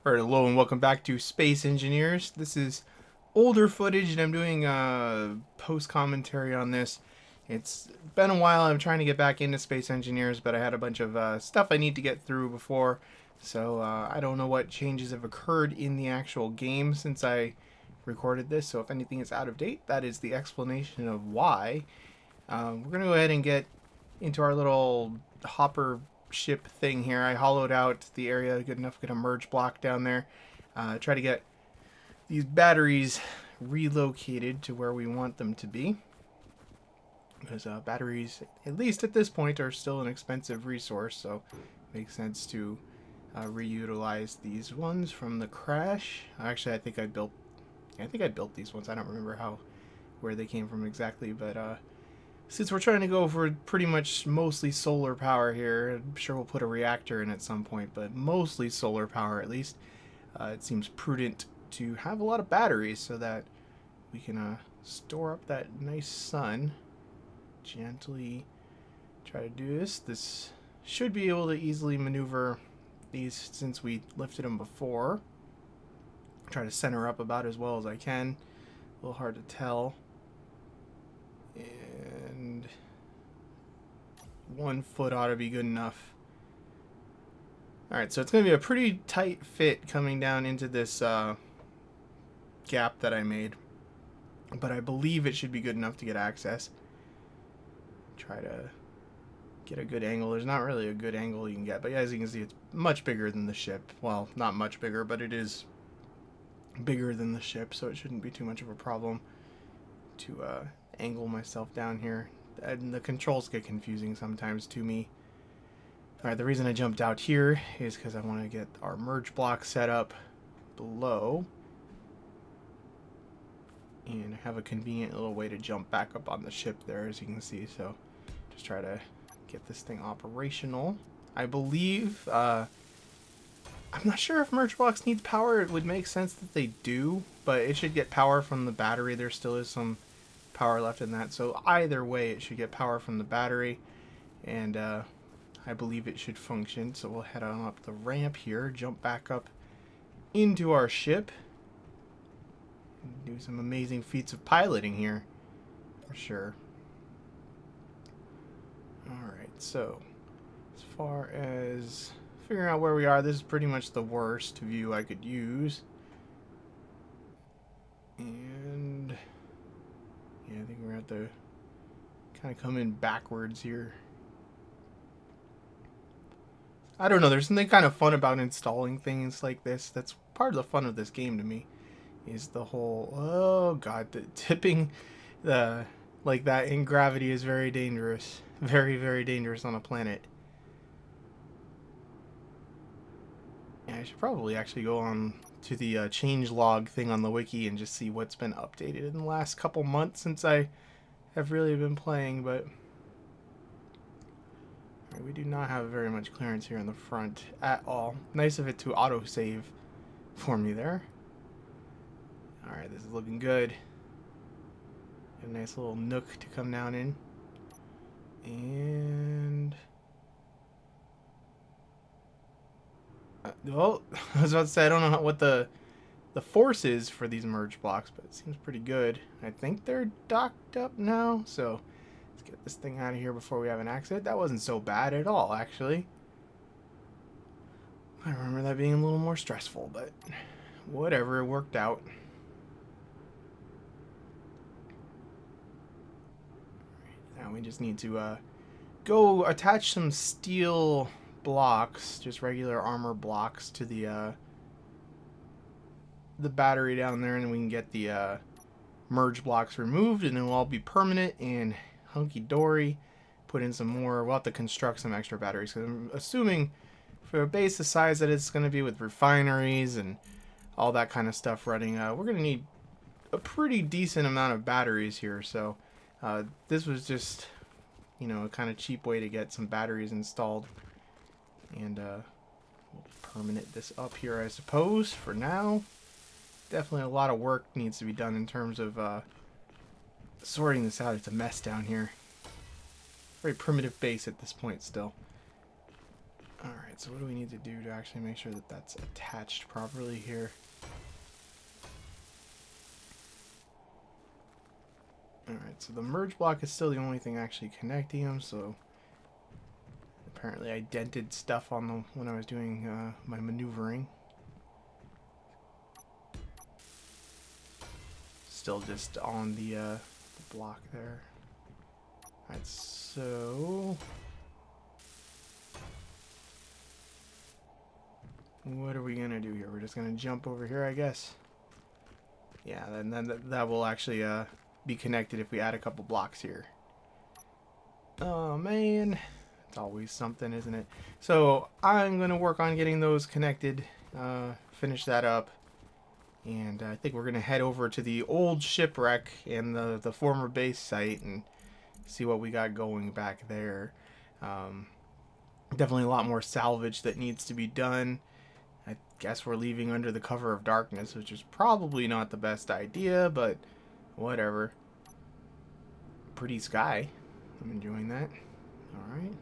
Alright, hello and welcome back to Space Engineers. This is older footage and I'm doing post commentary on this. It's been a while. I'm trying to get back into Space Engineers, but I had a bunch of stuff I need to get through before. So I don't know what changes have occurred in the actual game since I recorded this. So if anything is out of date, that is the explanation of why. We're going to go ahead and get into our little hopper ship thing here. I hollowed out the area good enough to get a merge block down there. Try to get these batteries relocated to where we want them to be. Because batteries, at least at this point, are still an expensive resource, so it makes sense to reutilize these ones from the crash. Actually, I think I built these ones. I don't remember where they came from exactly, but since we're trying to go for pretty much mostly solar power here, I'm sure we'll put a reactor in at some point, but mostly solar power at least, it seems prudent to have a lot of batteries so that we can store up that nice sun. Gently try to do this. This should be able to easily maneuver these since we lifted them before. Try to center up about as well as I can. A little hard to tell. And 1 foot ought to be good enough. Alright, so it's going to be a pretty tight fit coming down into this gap that I made. But I believe it should be good enough to get access. Try to get a good angle. There's not really a good angle you can get, but as you can see, it's much bigger than the ship. Well, not much bigger, but it is bigger than the ship, so it shouldn't be too much of a problem to angle myself down here. And the controls get confusing sometimes to me. Alright, the reason I jumped out here is because I want to get our merge block set up below. And have a convenient little way to jump back up on the ship there, as you can see. So just try to get this thing operational. I believe, I'm not sure if merge blocks need power. It would make sense that they do, but it should get power from the battery. There still is some power left in that. So either way, it should get power from the battery. And I believe it should function. So we'll head on up the ramp here, jump back up into our ship. Do some amazing feats of piloting here, for sure. Alright, so as far as figuring out where we are, this is pretty much the worst view I could use. And yeah, I think we're going to have to kind of come in backwards here. I don't know, there's something kind of fun about installing things like this. That's part of the fun of this game to me. Is the whole, oh god, the tipping like that in gravity is very dangerous. Very, very dangerous on a planet. Yeah, I should probably actually go on to the change log thing on the wiki and just see what's been updated in the last couple months since I have really been playing, but we do not have very much clearance here in the front at all. Nice of it to autosave for me there. Alright, this is looking good. Got a nice little nook to come down in. And well, I was about to say, I don't know what the force is for these merge blocks, but it seems pretty good. I think they're docked up now, so let's get this thing out of here before we have an accident. That wasn't so bad at all, actually. I remember that being a little more stressful, but whatever, it worked out. Now we just need to go attach some steel blocks, just regular armor blocks, to the battery down there, and then we can get the merge blocks removed, and it'll all be permanent and hunky-dory. Put in some more. We'll have to construct some extra batteries, because I'm assuming for a base the size that it's going to be with refineries and all that kind of stuff running, we're going to need a pretty decent amount of batteries here, so this was just, you know, a kind of cheap way to get some batteries installed. And we'll permanent this up here, I suppose, for now. Definitely a lot of work needs to be done in terms of sorting this out. It's a mess down here. Very primitive base at this point still. Alright, Alright, so what do we need to do to actually make sure that that's attached properly here? Alright, so the merge block is still the only thing actually connecting them, so apparently I dented stuff on the when I was doing my maneuvering. Still just on the block there. Alright, so what are we gonna do here? We're just gonna jump over here, I guess. Yeah, and then that will actually be connected if we add a couple blocks here. Oh man, it's always something, isn't it? So I'm gonna work on getting those connected, finish that up, and I think we're gonna head over to the old shipwreck and the former base site and see what we got going back there. Definitely a lot more salvage that needs to be done. I guess we're leaving under the cover of darkness, which is probably not the best idea, but whatever. Pretty sky. I'm enjoying that. Alright.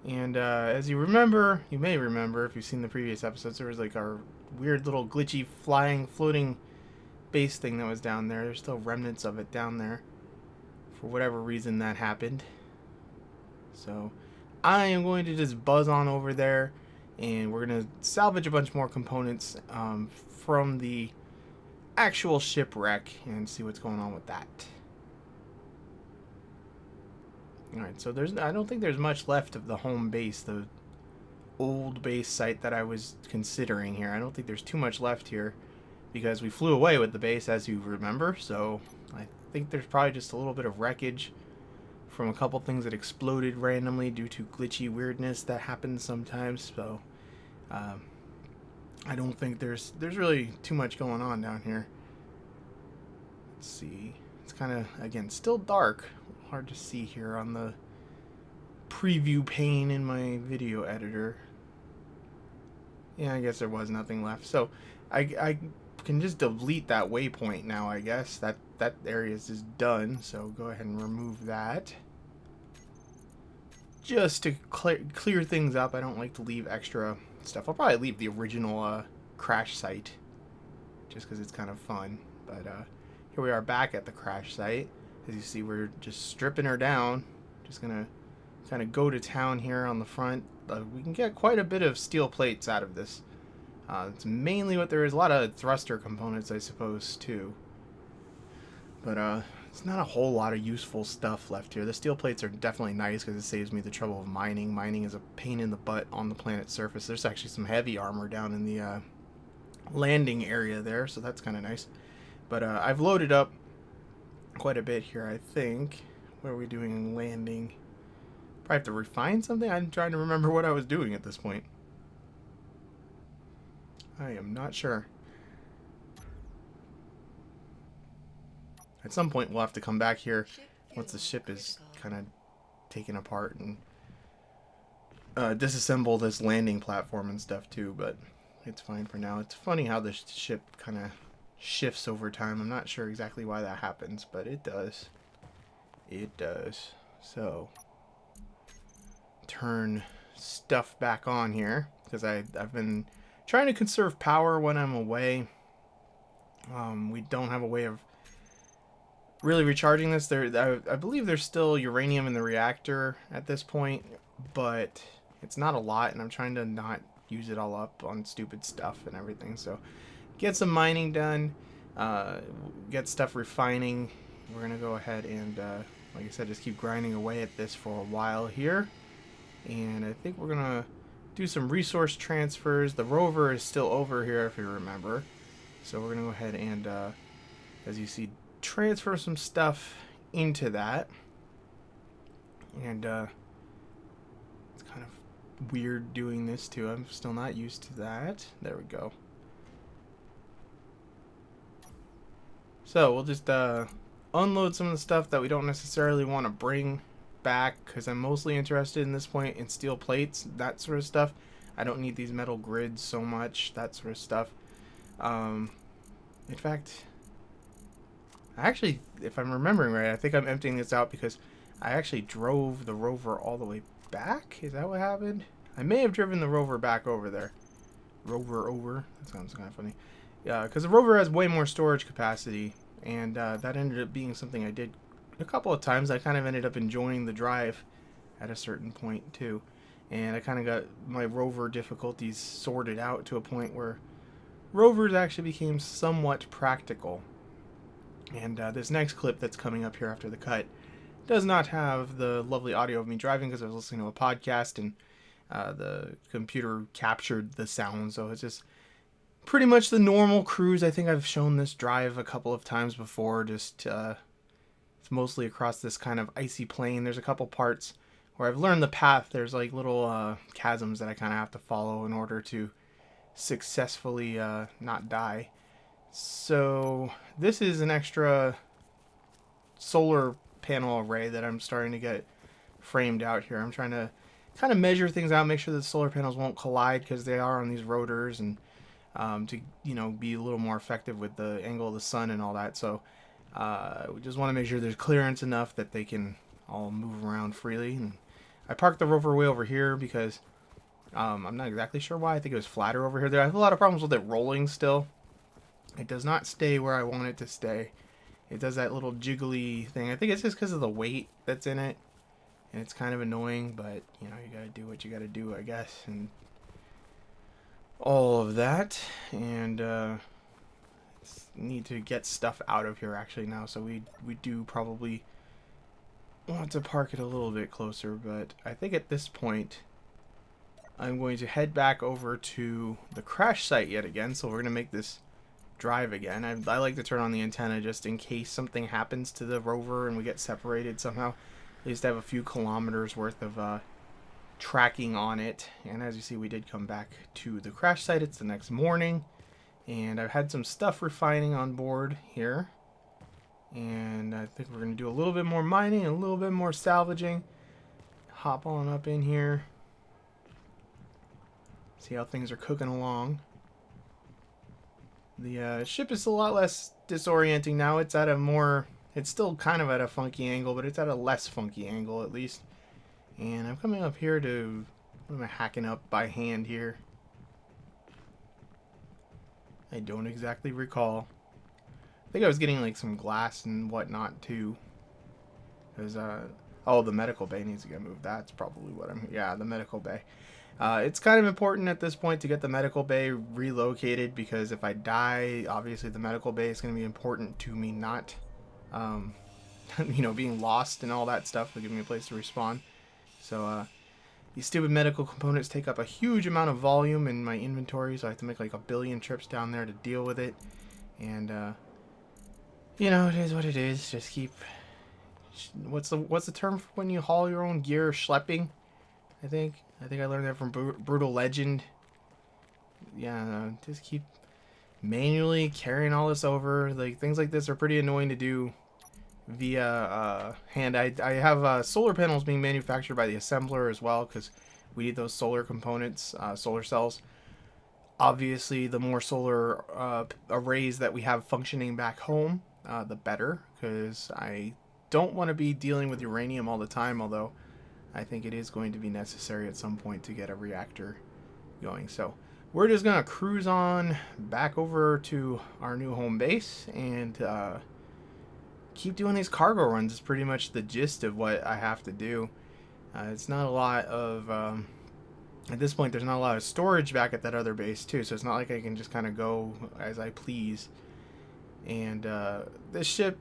And as you may remember, if you've seen the previous episodes, there was like our weird little glitchy flying, floating base thing that was down there. There's still remnants of it down there. For whatever reason that happened. So I am going to just buzz on over there, and we're going to salvage a bunch more components from the actual shipwreck and see what's going on with that. Alright, so I don't think there's much left of the home base, the old base site that I was considering here. I don't think there's too much left here because we flew away with the base, as you remember, so I think there's probably just a little bit of wreckage from a couple things that exploded randomly due to glitchy weirdness that happens sometimes. So I don't think there's really too much going on down here. Let's see. It's kind of, again, still dark. Hard to see here on the preview pane in my video editor. Yeah, I guess there was nothing left. So I can just delete that waypoint now, I guess. That area is just done. So go ahead and remove that. Just to clear things up. I don't like to leave extra stuff. I'll probably leave the original crash site just because it's kind of fun. But here we are back at the crash site. As you see, we're just stripping her down. Just gonna kind of go to town here on the front. We can get quite a bit of steel plates out of this. It's mainly what there is. A lot of thruster components, I suppose, too. But it's not a whole lot of useful stuff left here. The steel plates are definitely nice because it saves me the trouble of mining. Mining is a pain in the butt on the planet's surface. There's actually some heavy armor down in the landing area there, so that's kind of nice. But I've loaded up quite a bit here, I think. What are we doing in landing? Probably have to refine something? I'm trying to remember what I was doing at this point. I am not sure. At some point we'll have to come back here once the ship is kind of taken apart and disassemble this landing platform and stuff too, but it's fine for now. It's funny how the ship kind of shifts over time. I'm not sure exactly why that happens, but it does. It does. So turn stuff back on here because I've been trying to conserve power when I'm away. We don't have a way of really recharging this. I believe there's still uranium in the reactor at this point, but it's not a lot, and I'm trying to not use it all up on stupid stuff and everything. So get some mining done, get stuff refining. We're gonna go ahead and like I said, just keep grinding away at this for a while here, and I think we're gonna do some resource transfers. The rover is still over here, if you remember, so we're gonna go ahead and as you see, transfer some stuff into that. And it's kind of weird doing this too. I'm still not used to that. There we go. So we'll just unload some of the stuff that we don't necessarily want to bring back, because I'm mostly interested in this point in steel plates, that sort of stuff. I don't need these metal grids so much, that sort of stuff. In fact, actually, if I'm remembering right, I think I'm emptying this out because I actually drove the rover all the way back. Is that what happened? I may have driven the rover back over there. Rover over. That sounds kind of funny. Yeah, because the rover has way more storage capacity, and that ended up being something I did a couple of times. I kind of ended up enjoying the drive at a certain point too, and I kind of got my rover difficulties sorted out to a point where rovers actually became somewhat practical. And this next clip that's coming up here after the cut does not have the lovely audio of me driving because I was listening to a podcast and the computer captured the sound, so it's just pretty much the normal cruise. I think I've shown this drive a couple of times before. Just it's mostly across this kind of icy plain. There's a couple parts where I've learned the path. There's like little chasms that I kind of have to follow in order to successfully not die. So this is an extra solar panel array that I'm starting to get framed out here. I'm trying to kind of measure things out, make sure that the solar panels won't collide because they are on these rotors, and to be a little more effective with the angle of the sun and all that. So we just want to make sure there's clearance enough that they can all move around freely. And I parked the rover way over here because I'm not exactly sure why. I think it was flatter over here. I have a lot of problems with it rolling still. It does not stay where I want it to stay. It does that little jiggly thing. I think it's just because of the weight that's in it. And it's kind of annoying, but, you gotta do what you gotta do, I guess. And all of that. And, need to get stuff out of here, actually, now. So we do probably want to park it a little bit closer. But I think at this point, I'm going to head back over to the crash site yet again. So we're going to make this drive again. I like to turn on the antenna just in case something happens to the rover and we get separated somehow. At least have a few kilometers worth of tracking on it. And as you see, we did come back to the crash site. It's the next morning, and I've had some stuff refining on board here, and I think we're going to do a little bit more mining and a little bit more salvaging. Hop on up in here, see how things are cooking along. The ship is a lot less disorienting now. It's at a more, it's still kind of at a funky angle, but it's at a less funky angle at least. And I'm coming up here to, what am I hacking up by hand here? I don't exactly recall. I think I was getting like some glass and whatnot too. There's oh, the medical bay needs to get moved. That's probably what yeah, the medical bay. It's kind of important at this point to get the medical bay relocated, because if I die, obviously the medical bay is going to be important to me not, being lost and all that stuff. It'll give me a place to respawn. So, these stupid medical components take up a huge amount of volume in my inventory, so I have to make like 1 billion trips down there to deal with it. And, it is what it is. Just keep... What's the term for when you haul your own gear? Schlepping, I think I learned that from Brutal Legend. Yeah, just keep manually carrying all this over. Like, things like this are pretty annoying to do via hand. I have solar panels being manufactured by the assembler as well, because we need those solar components, solar cells. Obviously, the more solar arrays that we have functioning back home, the better, because I don't want to be dealing with uranium all the time, although I think it is going to be necessary at some point to get a reactor going. So we're just going to cruise on back over to our new home base and keep doing these cargo runs. Is pretty much the gist of what I have to do. It's not a lot of... at this point, there's not a lot of storage back at that other base, too, so it's not like I can just kind of go as I please. And this ship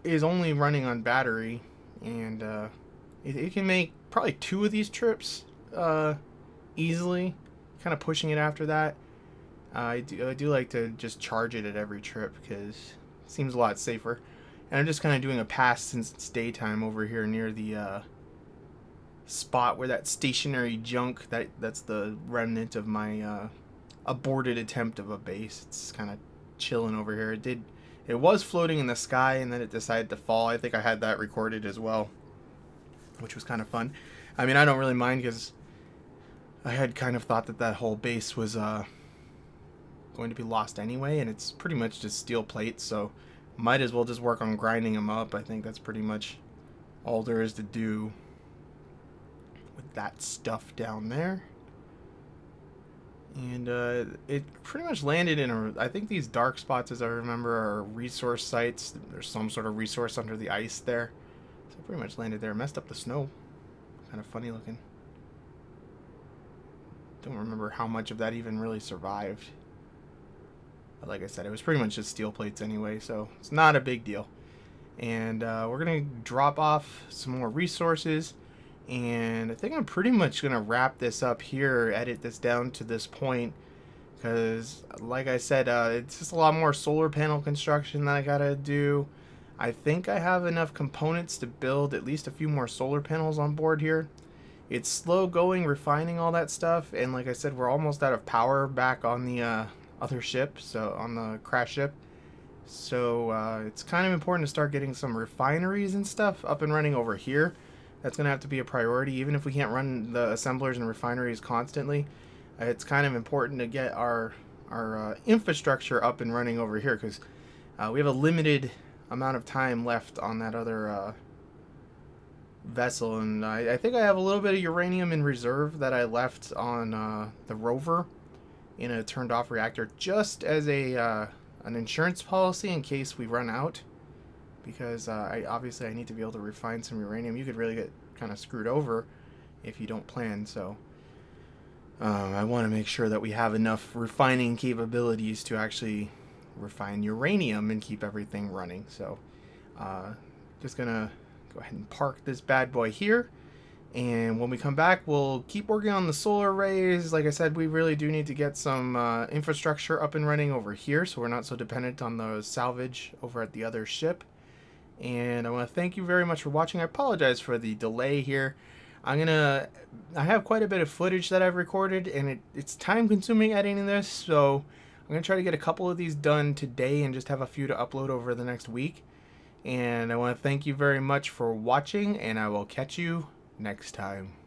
is only running on battery, and it can make probably 2 of these trips easily, kind of pushing it after that. I do like to just charge it at every trip, because it seems a lot safer. And I'm just kind of doing a pass since it's daytime over here near the spot where that stationary junk, that's the remnant of my aborted attempt of a base. It's kind of chilling over here. It was floating in the sky, and then it decided to fall. I think I had that recorded as well, which was kind of fun. I mean, I don't really mind, because I had kind of thought that whole base was going to be lost anyway, and it's pretty much just steel plates, so might as well just work on grinding them up. I think that's pretty much all there is to do with that stuff down there. And it pretty much landed in I think these dark spots, as I remember, are resource sites. There's some sort of resource under the ice there. So it pretty much landed there. Messed up the snow. Kind of funny looking. Don't remember how much of that even really survived. But like I said, it was pretty much just steel plates anyway, so it's not a big deal. And we're going to drop off some more resources. And I think I'm pretty much going to wrap this up here, edit this down to this point. Because, like I said, it's just a lot more solar panel construction that I got to do. I think I have enough components to build at least a few more solar panels on board here. It's slow going, refining all that stuff. And like I said, we're almost out of power back on the other ship, so on the crash ship. So it's kind of important to start getting some refineries and stuff up and running over here. That's going to have to be a priority, even if we can't run the assemblers and refineries constantly. It's kind of important to get our infrastructure up and running over here, because we have a limited amount of time left on that other vessel. And I think I have a little bit of uranium in reserve that I left on the rover in a turned off reactor, just as an insurance policy in case we run out. Because obviously I need to be able to refine some uranium. You could really get kind of screwed over if you don't plan. So I want to make sure that we have enough refining capabilities to actually refine uranium and keep everything running. So just gonna go ahead and park this bad boy here. And when we come back, we'll keep working on the solar arrays. Like I said, we really do need to get some infrastructure up and running over here, so we're not so dependent on the salvage over at the other ship. And I want to thank you very much for watching. I apologize for the delay here. I have quite a bit of footage that I've recorded, and it's time consuming editing this, so I'm going to try to get a couple of these done today and just have a few to upload over the next week. And I want to thank you very much for watching, and I will catch you next time.